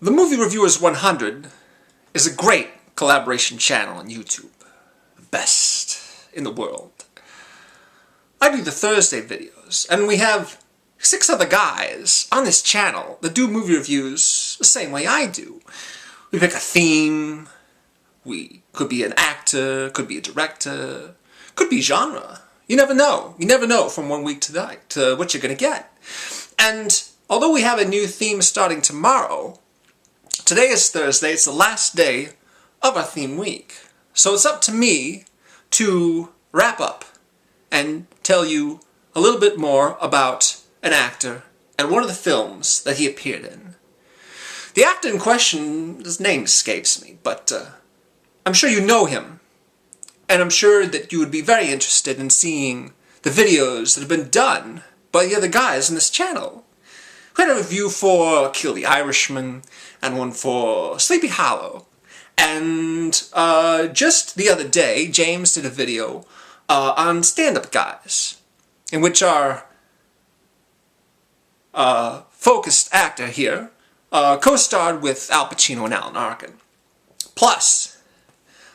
The Movie Reviewers 100 is a great collaboration channel on YouTube. The best in the world. I do the Thursday videos, and we have 6 other guys on this channel that do movie reviews the same way I do. We pick a theme, we could be an actor, could be a director, could be genre. You never know. You never know from one week to the next what you're going to get. And although we have a new theme starting tomorrow, today is Thursday, it's the last day of our theme week. So it's up to me to wrap up and tell you a little bit more about an actor and one of the films that he appeared in. The actor in question, his name escapes me, but I'm sure you know him. And I'm sure that you would be very interested in seeing the videos that have been done by the other guys in this channel. We had a review for Kill the Irishman, and one for Sleepy Hollow. And just the other day, James did a video on stand-up guys, in which our focused actor here co-starred with Al Pacino and Alan Arkin. Plus,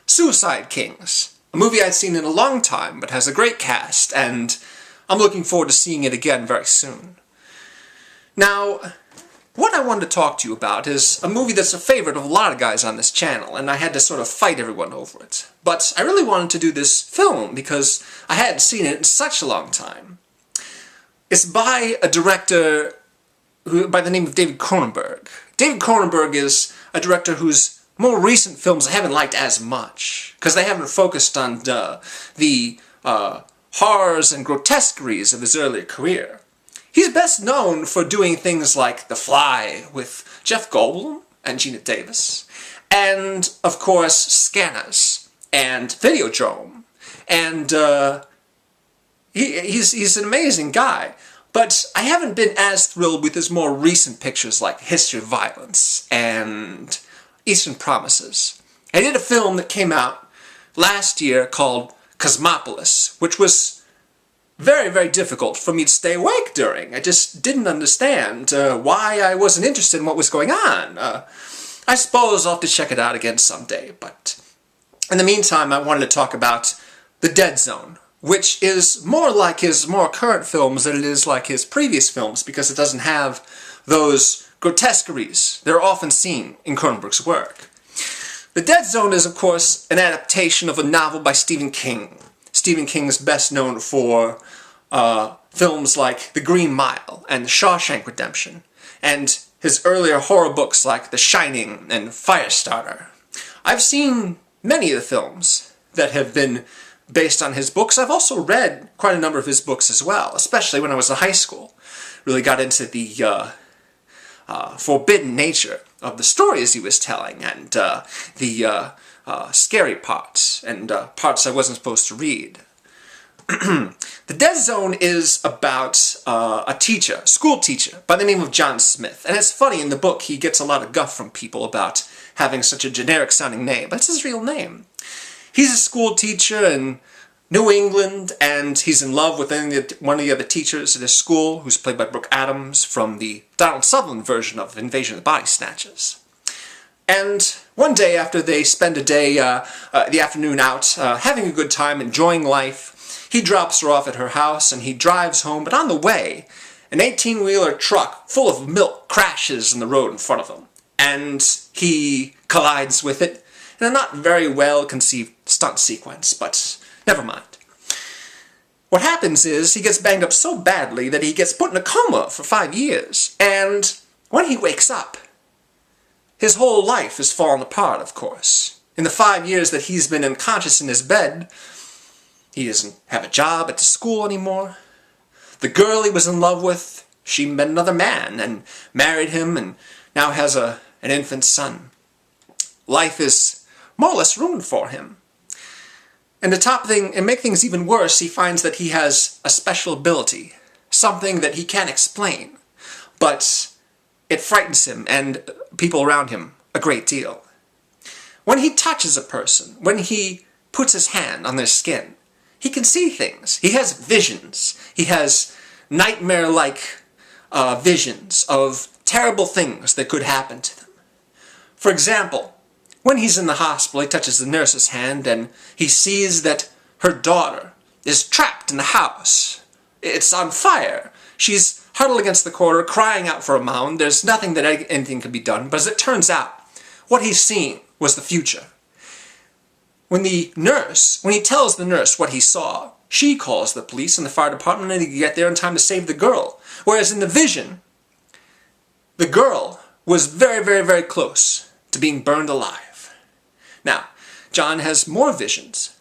Suicide Kings, a movie I'd seen in a long time, but has a great cast, and I'm looking forward to seeing it again very soon. Now, what I wanted to talk to you about is a movie that's a favorite of a lot of guys on this channel, and I had to sort of fight everyone over it. But I really wanted to do this film because I hadn't seen it in such a long time. It's by a director by the name of David Cronenberg. David Cronenberg is a director whose more recent films I haven't liked as much, because they haven't focused on the horrors and grotesqueries of his earlier career. He's best known for doing things like The Fly with Jeff Goldblum and Gina Davis, and, of course, Scanners and Videodrome. And he's an amazing guy, but I haven't been as thrilled with his more recent pictures like History of Violence and Eastern Promises. I did a film that came out last year called Cosmopolis, which was very, very difficult for me to stay awake during. I just didn't understand why I wasn't interested in what was going on. I suppose I'll have to check it out again someday, but in the meantime I wanted to talk about The Dead Zone, which is more like his more current films than it is like his previous films, because it doesn't have those grotesqueries that are often seen in Cronenberg's work. The Dead Zone is, of course, an adaptation of a novel by Stephen King. Stephen King is best known for films like The Green Mile and The Shawshank Redemption, and his earlier horror books like The Shining and Firestarter. I've seen many of the films that have been based on his books. I've also read quite a number of his books as well, especially when I was in high school. Really got into the forbidden nature of the stories he was telling, and the scary parts, and parts I wasn't supposed to read. The Dead Zone is about a teacher, school teacher, by the name of John Smith. And it's funny, in the book he gets a lot of guff from people about having such a generic-sounding name, but it's his real name. He's a school teacher in New England, and he's in love with one of the other teachers at his school, who's played by Brooke Adams from the Donald Sutherland version of Invasion of the Body Snatchers. And one day, after they spend a day, the afternoon out, having a good time, enjoying life, he drops her off at her house and he drives home, but on the way, an 18-wheeler truck full of milk crashes in the road in front of him, and he collides with it in a not very well conceived stunt sequence, but never mind. What happens is he gets banged up so badly that he gets put in a coma for 5 years, and when he wakes up, his whole life has fallen apart, of course. In the 5 years that he's been unconscious in his bed, he doesn't have a job at the school anymore. The girl he was in love with, she met another man and married him and now has an infant son. Life is more or less ruined for him. And to top thing, and make things even worse, he finds that he has a special ability, something that he can't explain, but it frightens him and people around him a great deal. When he touches a person, when he puts his hand on their skin, he can see things. He has visions. He has nightmare-like visions of terrible things that could happen to them. For example, when he's in the hospital, he touches the nurse's hand and he sees that her daughter is trapped in the house. It's on fire. She's huddled against the corner, crying out for a mound. There's nothing that anything can be done, but as it turns out, what he's seeing was the future. When he tells the nurse what he saw, she calls the police and the fire department and he can get there in time to save the girl. Whereas in the vision, the girl was very, very, very close to being burned alive. Now, John has more visions.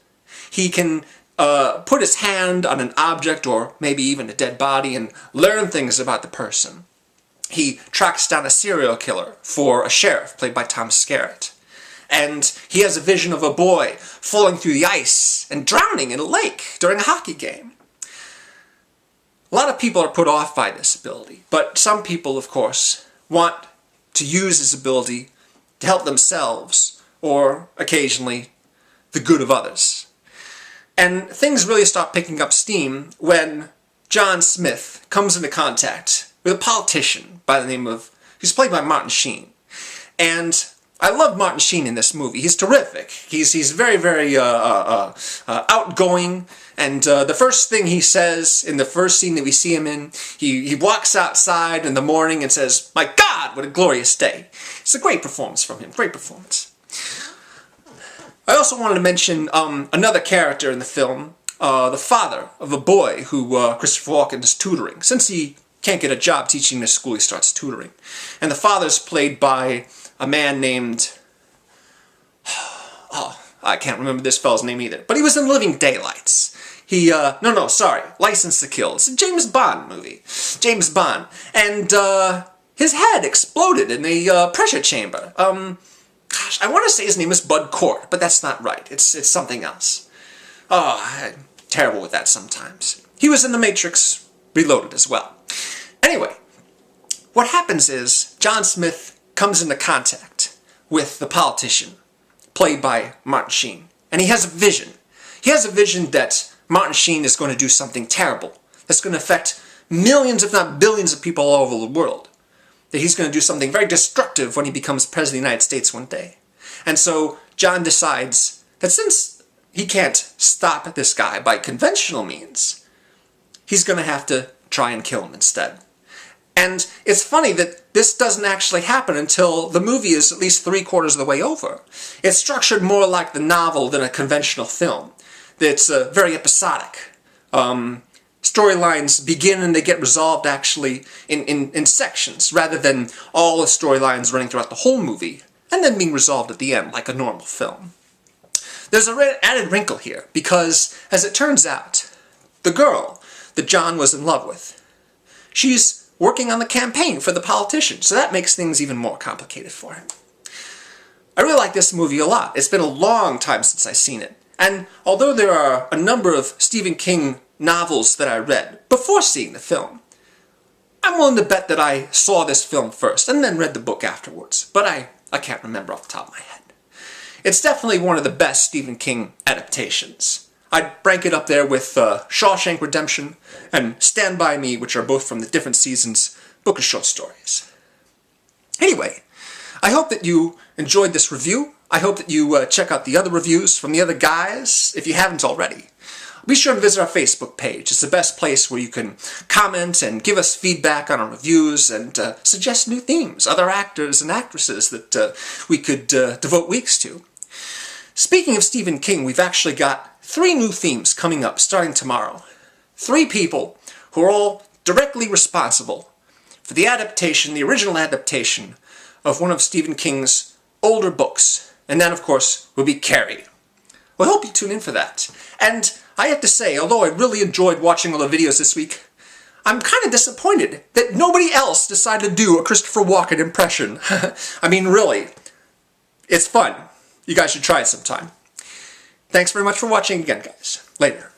He can put his hand on an object or maybe even a dead body and learn things about the person. He tracks down a serial killer for a sheriff played by Tom Skerritt. And he has a vision of a boy falling through the ice and drowning in a lake during a hockey game. A lot of people are put off by this ability, but some people, of course, want to use his ability to help themselves or, occasionally, the good of others. And things really start picking up steam when John Smith comes into contact with a politician by the name of, who's played by Martin Sheen. And I love Martin Sheen in this movie. He's terrific. He's very, very outgoing. And the first thing he says in the first scene that we see him in, he walks outside in the morning and says, "My God, what a glorious day." It's a great performance from him. Great performance. I also wanted to mention another character in the film, the father of a boy who Christopher Walken is tutoring. Since he can't get a job teaching in a school, he starts tutoring. And the father's played by a man named, I can't remember this fellow's name either, but he was in Living Daylights. License to Kill. It's a James Bond movie. James Bond. And his head exploded in the pressure chamber. I want to say his name is Bud Cort, but that's not right. It's something else. I'm terrible with that sometimes. He was in The Matrix Reloaded as well. Anyway, what happens is John Smith comes into contact with the politician, played by Martin Sheen, and he has a vision. He has a vision that Martin Sheen is going to do something terrible that's going to affect millions, if not billions, of people all over the world. That he's going to do something very destructive when he becomes President of the United States one day. And so John decides that since he can't stop this guy by conventional means, he's going to have to try and kill him instead. And it's funny that this doesn't actually happen until the movie is at least 3/4 of the way over. It's structured more like the novel than a conventional film. It's very episodic. Storylines begin and they get resolved actually in sections, rather than all the storylines running throughout the whole movie and then being resolved at the end like a normal film. There's an added wrinkle here, because as it turns out, the girl that John was in love with, she's working on the campaign for the politician, so that makes things even more complicated for him. I really like this movie a lot. It's been a long time since I've seen it, and although there are a number of Stephen King novels that I read before seeing the film, I'm willing to bet that I saw this film first and then read the book afterwards, but I can't remember off the top of my head. It's definitely one of the best Stephen King adaptations. I'd rank it up there with Shawshank Redemption and Stand By Me, which are both from the Different Seasons book of short stories. Anyway, I hope that you enjoyed this review. I hope that you check out the other reviews from the other guys, if you haven't already. Be sure to visit our Facebook page. It's the best place where you can comment and give us feedback on our reviews and suggest new themes, other actors and actresses that we could devote weeks to. Speaking of Stephen King, we've actually got 3 new themes coming up starting tomorrow. 3 people who are all directly responsible for the adaptation, the original adaptation, of one of Stephen King's older books. And that, of course, will be Carrie. Well, I hope you tune in for that. And I have to say, although I really enjoyed watching all the videos this week, I'm kind of disappointed that nobody else decided to do a Christopher Walken impression. I mean, really, it's fun. You guys should try it sometime. Thanks very much for watching again, guys. Later.